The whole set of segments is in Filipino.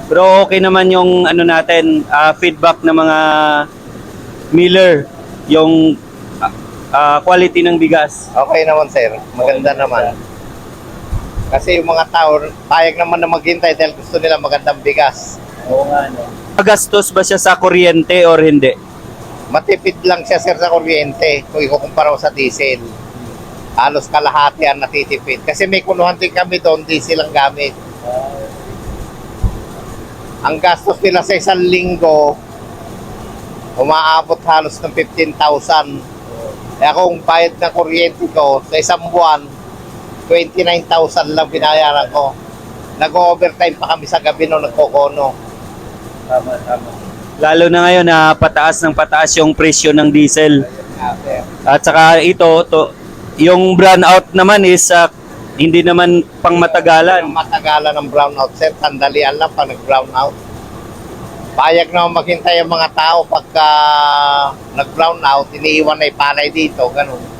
Pero okay naman yung ano natin, feedback ng mga miller, yung quality ng bigas. Okay naman sir, maganda naman. Kasi yung mga tao, payag naman na maghintay dahil gusto nila magandang bigas. Oo nga, no. Magastos ba siya sa kuryente or hindi? Matipid lang siya sir sa kuryente kung ikukumpara mo sa diesel. Halos kalahati ang natitipid. Kasi may kunuhan din kami doon, diesel ang gamit. Ang gastos nila sa isang linggo, umaabot halos ng 15,000. Eh kung bayad ng kuryente ko, sa isang buwan, 29,000 lang binayaran ko. Nag-overtime pa kami sa gabi nung nagkokono. Tama, tama. Lalo na ngayon na pataas ng pataas yung presyo ng diesel. At saka yung brownout naman is hindi naman pang matagalan. Matagalan ng brownout, sir. Sandalian lang pag nag-brownout. Payag naman maghintay ang mga tao pagka nag-brownout, iniiwan na ipalay dito, ganun.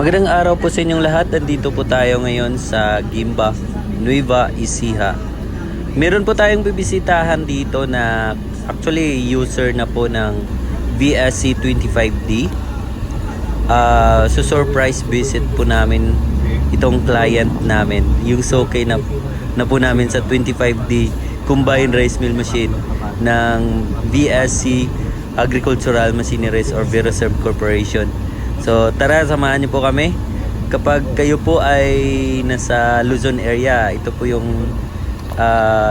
Magandang araw po sa inyong lahat. Nandito po tayo ngayon sa Gimba, Nueva Ecija. Meron po tayong bibisitahan dito na actually user na po ng VSC 25D. Surprise visit po namin itong client namin. Yung sokay na po namin sa 25D Combined Rice Mill Machine ng VSC Agricultural Machineries or Veroserve Corporation. So tara, samahan niyo po kami. Kapag kayo po ay nasa Luzon area, ito po yung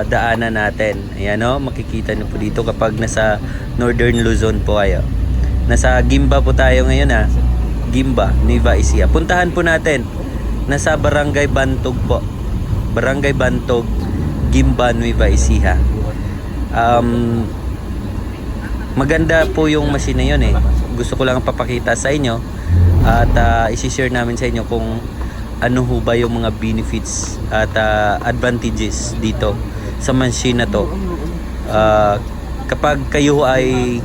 daanan natin. Ayan o, makikita niyo po dito kapag nasa Northern Luzon po kayo. Nasa Gimba po tayo ngayon Gimba, Nueva Ecija. Puntahan po natin. Nasa Barangay Bantog po. Barangay Bantog, Gimba, Nueva Ecija. Maganda po yung machine na yun eh. Gusto ko lang papakita sa inyo at isi-share namin sa inyo kung ano ho ba yung mga benefits at advantages dito sa machine na to. Kapag kayo ay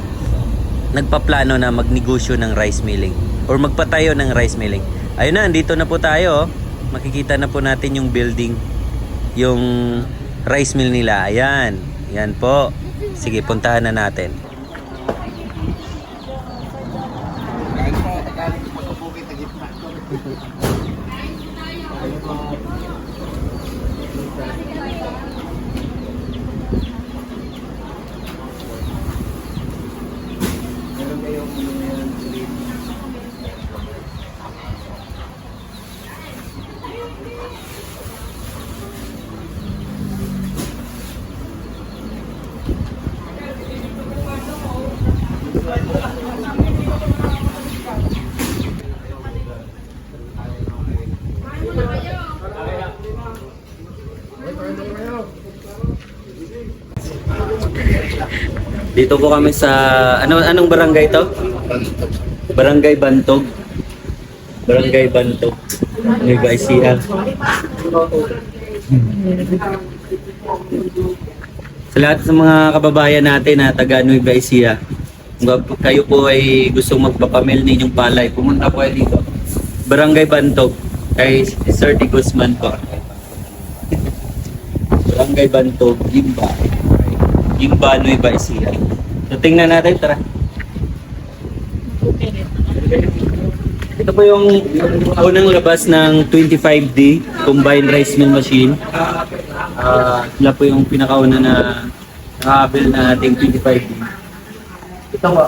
nagpaplano na magnegosyo ng rice milling or magpatayo ng rice milling, ayun na, andito na po tayo. Makikita na po natin yung building, yung rice mill nila. Ayan, yan po. Sige, puntahan na natin. Dito po kami sa anong barangay to? Barangay Bantog. Barangay Bantog. Nueva Ecija. Sa lahat sa mga kababayan natin na taga Nueva Ecija, kung kayo po ay gustong magpapamil ninyong palay, pumunta po kayo dito. Barangay Bantog kay Sir Di Guzman po. Barangay Bantog, Gimba. Gimba, Nueva Ecija. So tingnan natin, tara. Ito po yung unang labas ng 25D Combined Rice Mill Machine. Sila po yung pinakauna na nakabil na ating 25D. Ito po.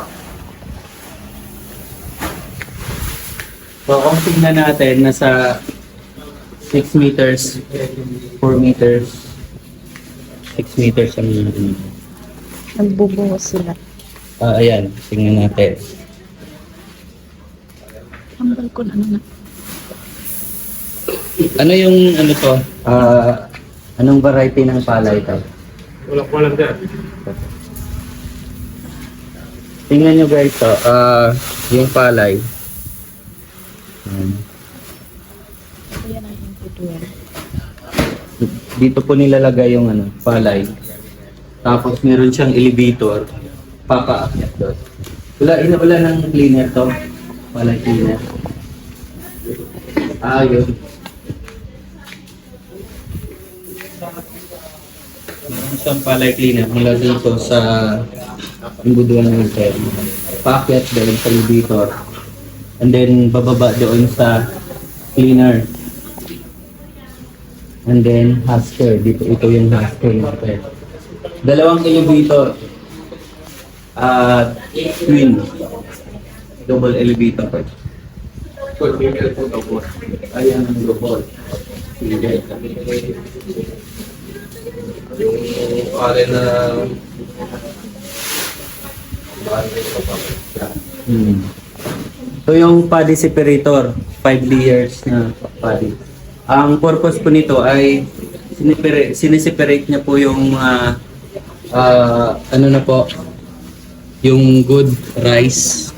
So kung tingnan natin, nasa 6 meters, 4 meters, 6 meters ang Nagbubuhos sila. ayan, tingnan natin. Ang balkon, ano na? Ano yung ano to? Anong variety ng palay ito? Walang dyan. Tingnan nyo guys to, yung palay. Ayan ang yung tutuan. Dito po nilalagay yung ano, palay. Tapos meron siyang elevator. Papaakyat doon. Wala ng cleaner to. Palay cleaner. Yun. Meron siyang palay cleaner mula dito sa imbuduan ng hotel. Paakyat doon sa elevator. And then bababa doon sa cleaner. And then husker. Dito ito yung husker ng hotel. Dalawang elevator. Twin. Double elevator. Ayan ang double. Yung pare na So yung paddy separator, 5 layers na paddy. Ang purpose po nito ay sineseparate niya po yung ano na po, yung good rice.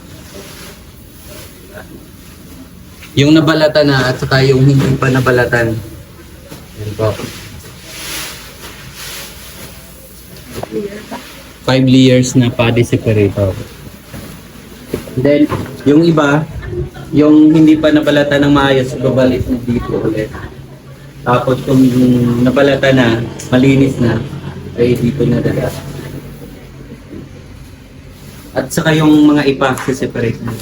Yung nabalatan na at saka yung hindi pa nabalatan. Yan po. 5 layers na paddy separator. Then, yung iba, yung hindi pa nabalatan ng maayos, babalik na dito ulit. Tapos yung nabalatan na, malinis na, ay dito na dala. At saka yung mga ipa, separate na.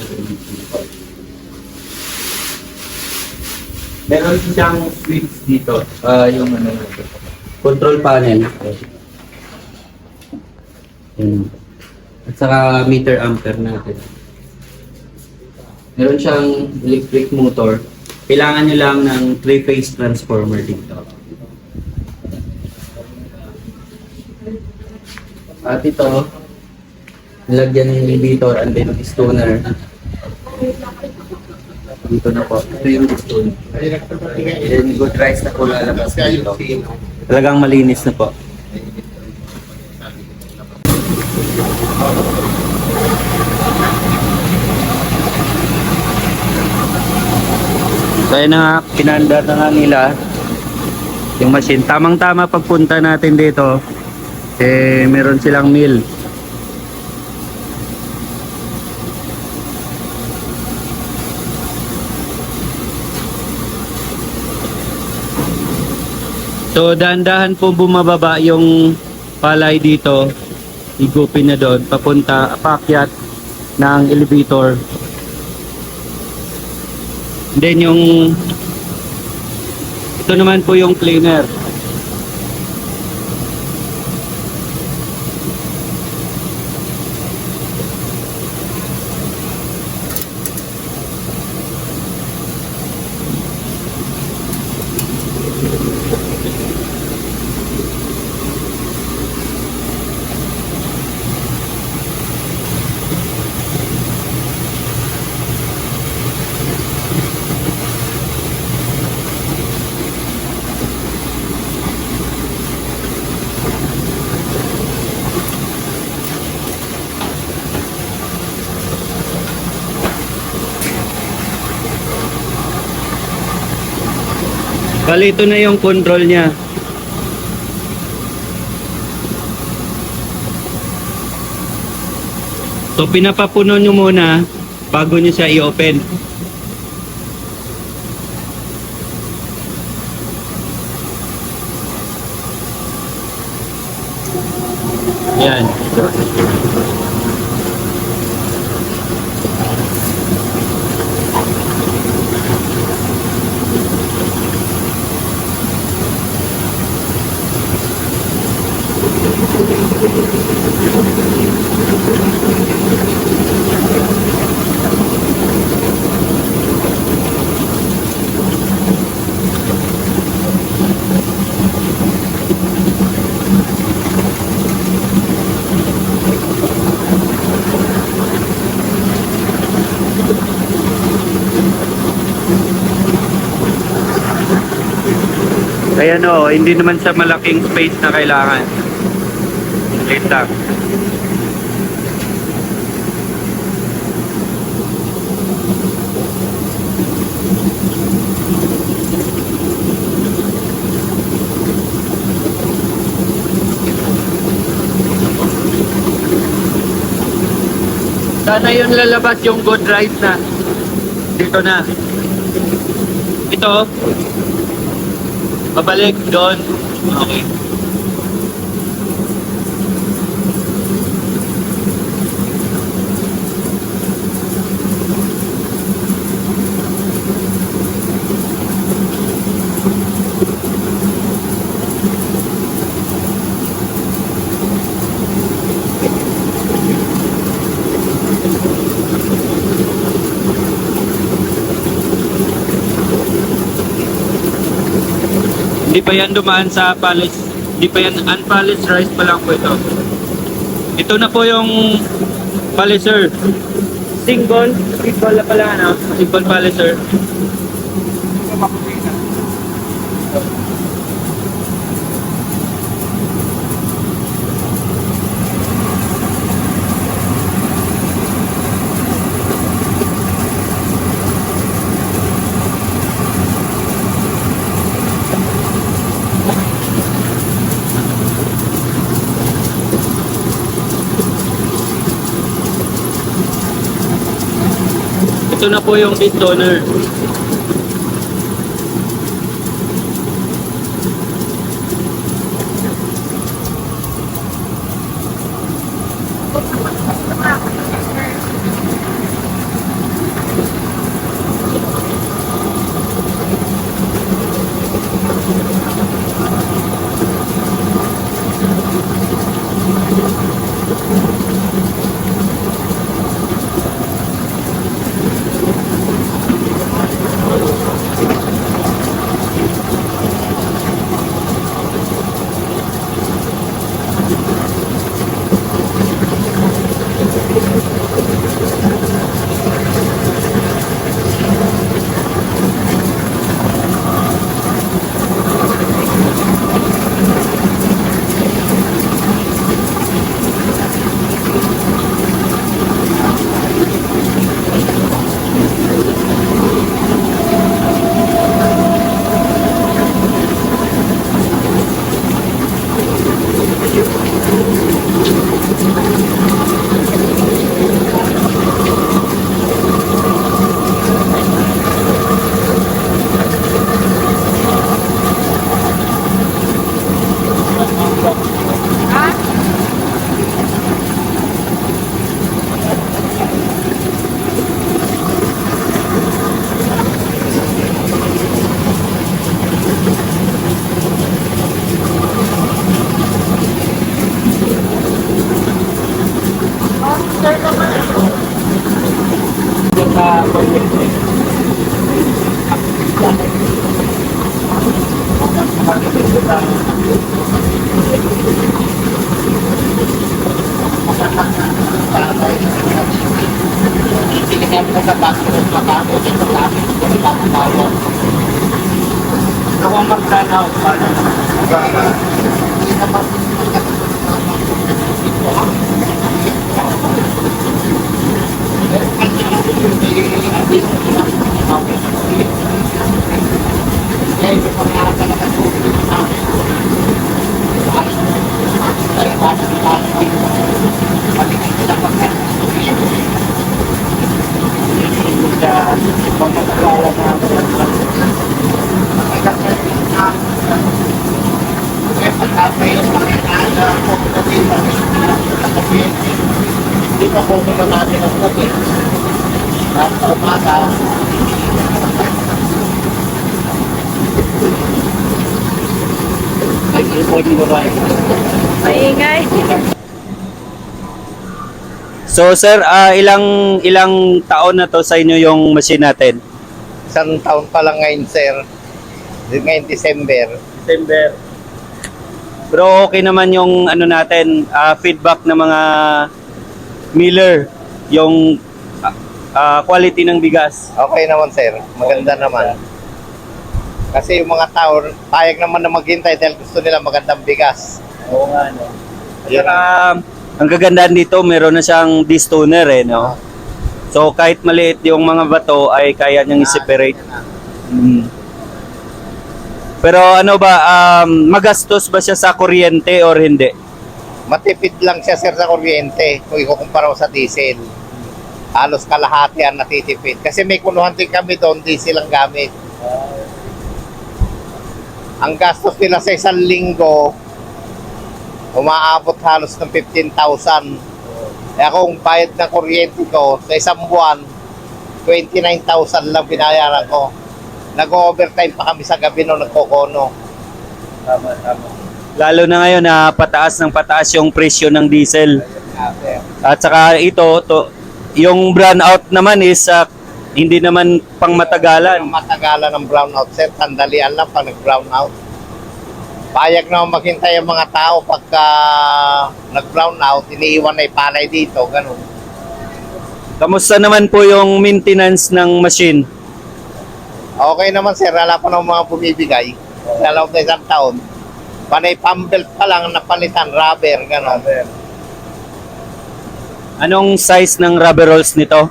Meron siyang switch dito, yung ano, control panel. At saka meter ampere natin. Meron siyang electric motor. Kailangan nyo lang ng 3-phase transformer dito. At ito, nilagyan ng elevator and then stoner. Dito na po. Ito yung stoner. Then good rice na po lalabas dito. Talagang malinis na po. So ayun na nga, pinanda na nga nila yung machine. Tamang-tama pagpunta natin dito, meron silang mill. So dahan-dahan po bumababa yung palay dito. Igupin na doon, papunta, paakyat ng elevator. Then yung ito naman po yung cleaner. Bali, ito na yung control niya. So, pinapapuno nyo muna bago nyo siya i-open. Yan. Ayan o, hindi naman sa malaking space na kailangan. Liit lang. Sana yun lalabas yung good right na. Dito na. Ito. Pabalik doon. Okay. Hindi pa yan dumaan sa polish. Hindi pa yan, unpolished rice pa lang po ito. Ito na po yung polisher. Single na pala ano? Single polisher. Ito na po yung bit toner. Ako magdanaw para Hindi pa po muna natin ang gabi. At umasa. Ay, hindi mo ba? Maingay. So sir, ilang taon na to sa inyo yung machine natin? Isang taon pa lang ngayon, sir. Ngayon, December. December. Pero okay naman yung ano natin, feedback ng mga miller, yung quality ng bigas. Okay naman, sir. Maganda naman. Kasi yung mga tao, payag naman na maghintay dahil gusto nila magandang bigas. Oo nga, no. Ayun. Ang kagandahan dito, meron na siyang distoner eh, no? So kahit maliit yung mga bato ay kaya niyang i-separate. Mm. Pero ano ba, magastos ba siya sa kuryente or hindi? Matipid lang siya, sir, sa kuryente kung ikukumpara ko sa diesel. Halos kalahati ang natitipid. Kasi may kunuhan din kami doon, diesel ang gamit. Ang gastos nila sa isang linggo, umaabot halos ng 15,000. Kung bayad ng kuryente ko sa isang buwan, 29,000 lang binayaran ko. Nag-overtime pa kami sa gabi nung nagkokono. Tama. Lalo na ngayon na pataas ng pataas yung presyo ng diesel. At saka yung brownout naman is hindi naman pang matagalan. Matagalan ng brownout, sir. Sandalian lang pag nag-brownout. Payag na maghintay ang mga tao pagka nag-brownout, iniiwan na ipalay dito, ganun. Kamusta naman po yung maintenance ng machine? Okay naman, sir. Wala pa ng mga bumibigay. Sa loob na isang taon. Panay pambelt pa lang napalitan, rubber, gano'n. Anong size ng rubber rolls nito?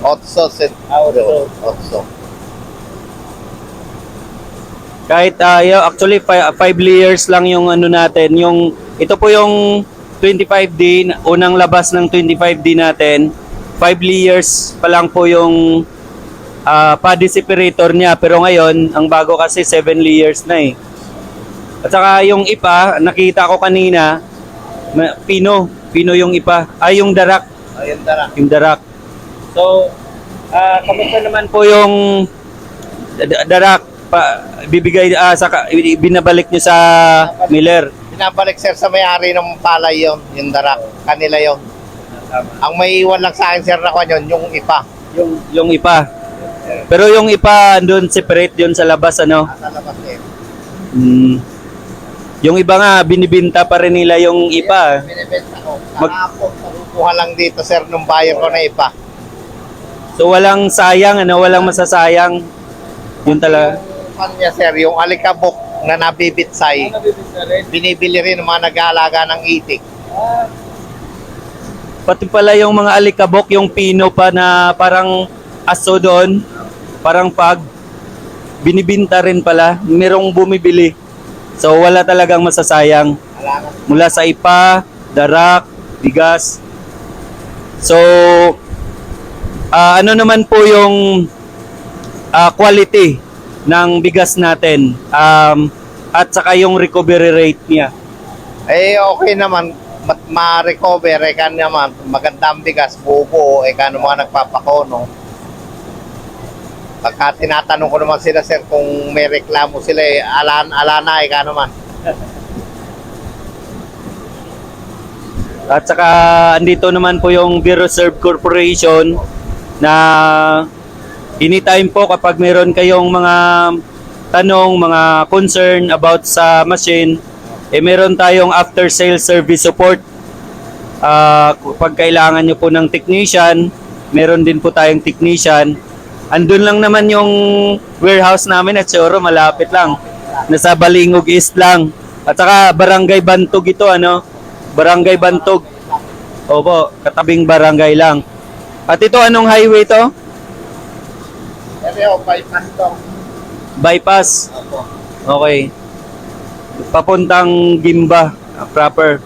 Otso, sir. Otso. Kahit actually 5 layers lang yung ano natin, yung ito po yung 25D, unang labas ng 25D natin. 5 layers pa lang po yung body separator niya, pero ngayon ang bago kasi 7 layers na eh. At saka yung ipa, nakita ko kanina, pino yung ipa, yung darak. Ayun, tara. Yung darak. So, kamusta naman po yung darak? Binabalik nyo sa Miller. Pinabalik, sir, sa may-ari ng palay yon, yung darak. Kanila yon. Ang may iwan lang sa akin, sir, na kwan yun, yung ipa. Yung ipa. Pero yung ipa doon separate yun sa labas, ano? Nasa labas, sir. Yung iba nga binibenta pa rin nila yung ipa. Binibenta ko. Kahapon, kukuha lang dito, sir, nung buyer ko na ipa. So walang sayang, ano, walang masasayang. Yun talaga. Yung niya, sir, yung alikabok na nabibitsay, binibili rin ng mga nag-aalaga ng itik. Pati pala yung mga alikabok, yung pino pa na parang aso doon, parang pag binibinta rin pala, merong bumibili. So wala talagang masasayang. Mula sa ipa, darak, bigas. So ano naman po yung quality ng bigas natin at saka yung recovery rate niya? Okay naman, ma-recover, naman, maganda ang bigas, buo, mga nagpapakono. Pagka tinatanong ko naman sila, sir, kung may reklamo sila, ala na, naman. At saka andito naman po yung Bureau Reserve Corporation na anytime po kapag meron kayong mga tanong, mga concern about sa machine, meron tayong after sales service support. Pag kailangan nyo po ng technician, meron din po tayong technician. Andun lang naman yung warehouse namin at Choro, malapit lang. Nasa Balingog East lang. At saka Barangay Bantog ito, ano? Barangay Bantog. Opo, katabing barangay lang. At ito, anong highway to? Bypass to. Bypass. Okay. Papuntang Gimba, proper.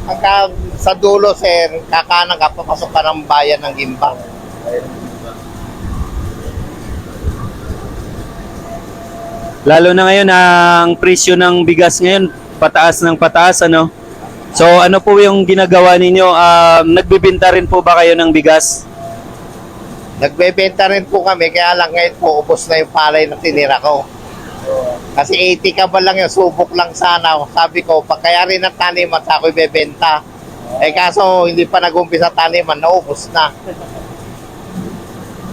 Pagka sa dulo, sir, kakanan ka, papasok ka ng bayan ng Gimba. Lalo na ngayon, ang presyo ng bigas ngayon, pataas ng pataas, ano? So, ano po yung ginagawa ninyo? Nagbibenta rin po ba kayo ng bigas? Nagbebenta rin po kami, kaya lang ngayon po, ubos na yung palay na tinira ko. Kasi 80 ka ba lang yun, subok lang sana. Sabi ko, pagkaya rin ang taniman, sa ako'y bebenta. Kaso, hindi pa nag-umpisa taniman, naubos na.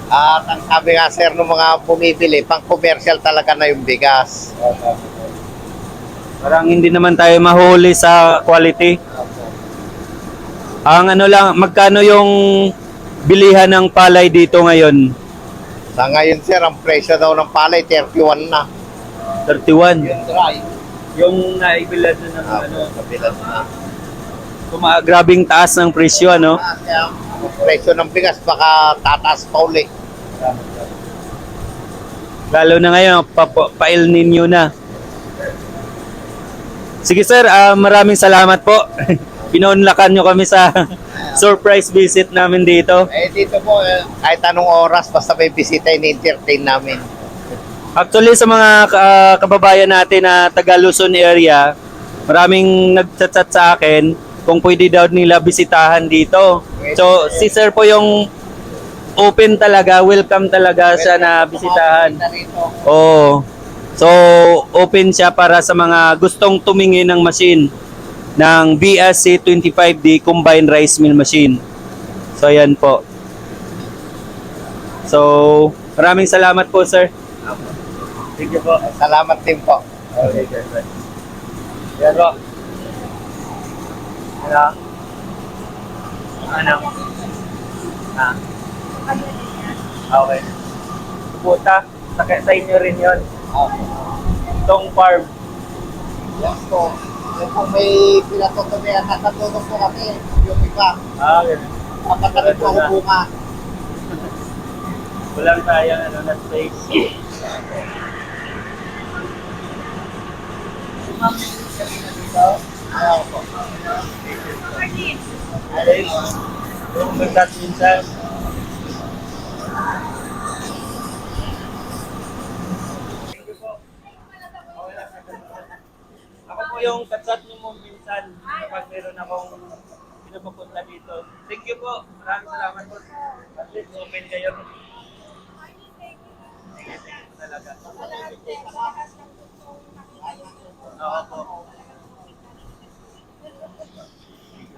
At ang sabi nga, sir, ng mga bumibili, pang commercial talaga na yung bigas. Parang hindi naman tayo mahuli sa quality. Ang ano lang, magkano yung bilihan ng palay dito ngayon? Sa ngayon, sir, ang presyo daw ng palay, 31 na. 31. Yung dry. Yung naibilad na ng Kabilang na. grabing taas ng presyo, ano? Kaya ang presyo ng bigas, baka tataas pa uli. Lalo na ngayon, pa-El Nino na. Sige sir, maraming salamat po. Pinaunlakan nyo kami sa surprise visit namin dito. Eh, dito po, kahit anong oras, basta may bisita, in-entertain namin. Actually, sa mga kababayan natin na taga Luzon area, maraming nagchat-chat sa akin kung pwede daw nila bisitahan dito. So, si sir po yung open talaga, welcome talaga siya na bisitahan. Oo. So, open siya para sa mga gustong tumingin ng machine ng BSC 25D Combined Rice Mill Machine. So, ayan po. So, maraming salamat po, sir. Thank you po. Salamat din po. Okay, sir. Yan po. Ano? Ano? Ha? Okay. Puta, sa inyo rin yun. Itong farm. Yes po. Yung kung may pinatutuloy, nakatulong po kami, yung iba. Okay. Kapatarin po ako bunga. Walang sayang na space. Ayaw po. Alice, yung magtas minsan. Ako po yung katsat niyo mo minsan kapag meron akong pinapapunta dito. Thank you po. Maraming salamat po. At least open kayo. Talaga. Oo po.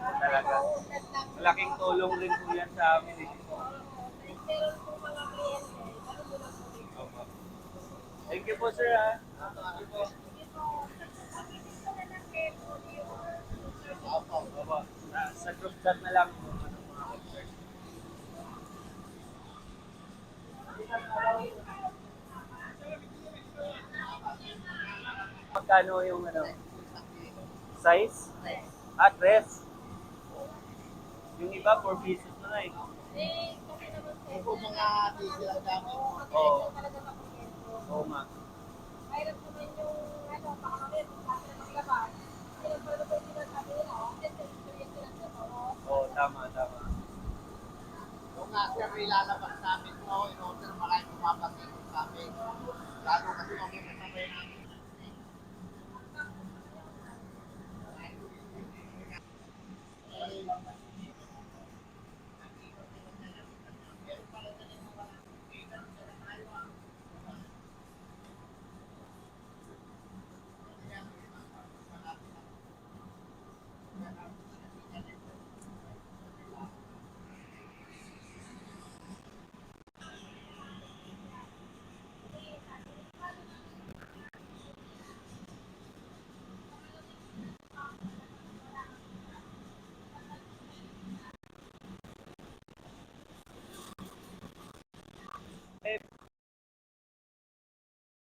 Talaga. Malaking tulong rin po yan sa amin. Opo. Thank you po, sir. Thank you po. Opo. Sa group chat na lang. Magkano yung size? At rest? Yung iba 4 pieces na eh. Yung po mga diesel ang dami. Oo. Oo nga. Mayroon po